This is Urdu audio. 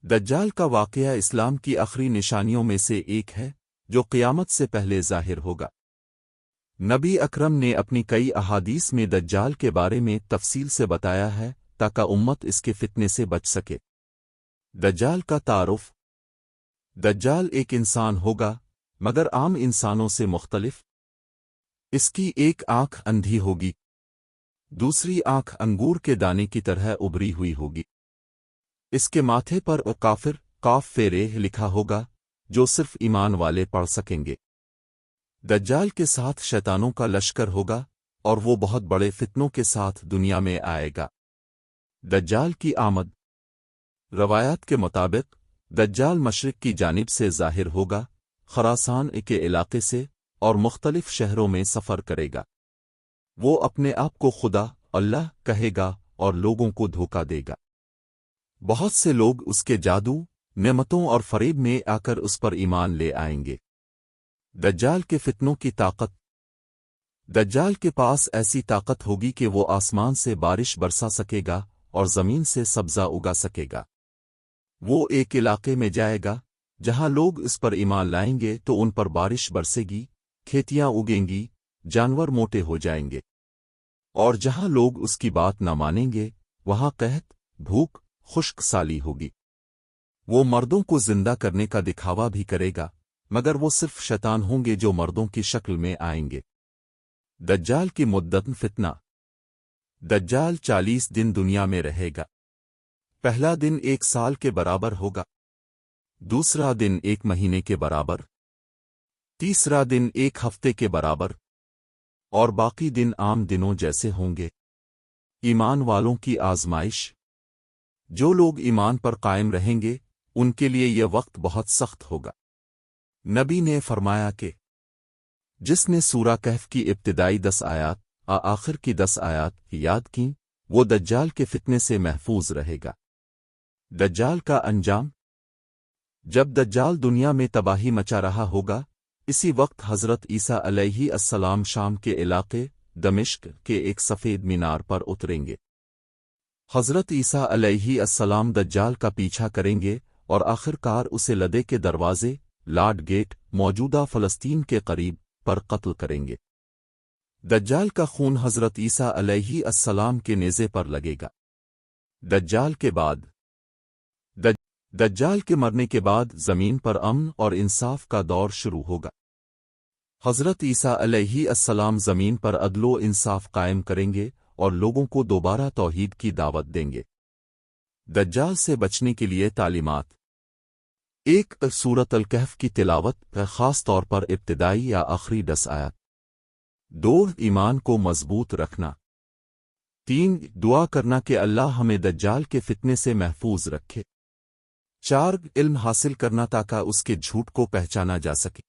دجال کا واقعہ اسلام کی آخری نشانیوں میں سے ایک ہے جو قیامت سے پہلے ظاہر ہوگا۔ نبی اکرم نے اپنی کئی احادیث میں دجال کے بارے میں تفصیل سے بتایا ہے تاکہ امت اس کے فتنے سے بچ سکے۔ دجال کا تعارف۔ دجال ایک انسان ہوگا مگر عام انسانوں سے مختلف۔ اس کی ایک آنکھ اندھی ہوگی، دوسری آنکھ انگور کے دانے کی طرح ابری ہوئی ہوگی۔ اس کے ماتھے پر کافر قاف فیرے لکھا ہوگا جو صرف ایمان والے پڑھ سکیں گے۔ دجال کے ساتھ شیطانوں کا لشکر ہوگا اور وہ بہت بڑے فتنوں کے ساتھ دنیا میں آئے گا۔ دجال کی آمد۔ روایات کے مطابق دجال مشرق کی جانب سے ظاہر ہوگا، خراسان کے علاقے سے، اور مختلف شہروں میں سفر کرے گا۔ وہ اپنے آپ کو خدا اللہ کہے گا اور لوگوں کو دھوکہ دے گا۔ بہت سے لوگ اس کے جادو، نعمتوں اور فریب میں آ کر اس پر ایمان لے آئیں گے۔ دجال کے فتنوں کی طاقت۔ دجال کے پاس ایسی طاقت ہوگی کہ وہ آسمان سے بارش برسا سکے گا اور زمین سے سبزہ اگا سکے گا۔ وہ ایک علاقے میں جائے گا جہاں لوگ اس پر ایمان لائیں گے تو ان پر بارش برسے گی، کھیتیاں اگیں گی، جانور موٹے ہو جائیں گے، اور جہاں لوگ اس کی بات نہ مانیں گے وہاں قحط، بھوک، خشک سالی ہوگی۔ وہ مردوں کو زندہ کرنے کا دکھاوا بھی کرے گا مگر وہ صرف شیطان ہوں گے جو مردوں کی شکل میں آئیں گے۔ دجال کی مدت فتنہ۔ دجال 40 دن دنیا میں رہے گا۔ پہلا دن 1 سال کے برابر ہوگا، دوسرا دن 1 مہینے کے برابر، تیسرا دن 1 ہفتے کے برابر، اور باقی دن عام دنوں جیسے ہوں گے۔ ایمان والوں کی آزمائش۔ جو لوگ ایمان پر قائم رہیں گے ان کے لیے یہ وقت بہت سخت ہوگا۔ نبی نے فرمایا کہ جس نے سورہ کہف کی ابتدائی 10 آیات آخر کی 10 آیات یاد کیں وہ دجال کے فتنے سے محفوظ رہے گا۔ دجال کا انجام۔ جب دجال دنیا میں تباہی مچا رہا ہوگا اسی وقت حضرت عیسیٰ علیہ السلام شام کے علاقے دمشق کے ایک سفید مینار پر اتریں گے۔ حضرت عیسیٰ علیہ السلام دجال کا پیچھا کریں گے اور آخر کار اسے لدے کے دروازے لاڈ گیٹ موجودہ فلسطین کے قریب پر قتل کریں گے۔ دجال کا خون حضرت عیسیٰ علیہ السلام کے نیزے پر لگے گا۔ دجال کے بعد۔ دجال کے مرنے کے بعد زمین پر امن اور انصاف کا دور شروع ہوگا۔ حضرت عیسیٰ علیہ السلام زمین پر عدل و انصاف قائم کریں گے اور لوگوں کو دوبارہ توحید کی دعوت دیں گے۔ دجال سے بچنے کے لیے تعلیمات۔ 1 سورۃ الکہف کی تلاوت خاص طور پر ابتدائی یا آخری 10 آیات۔ 2 ایمان کو مضبوط رکھنا۔ 3 دعا کرنا کہ اللہ ہمیں دجال کے فتنے سے محفوظ رکھے۔ 4 علم حاصل کرنا تاکہ اس کے جھوٹ کو پہچانا جا سکے۔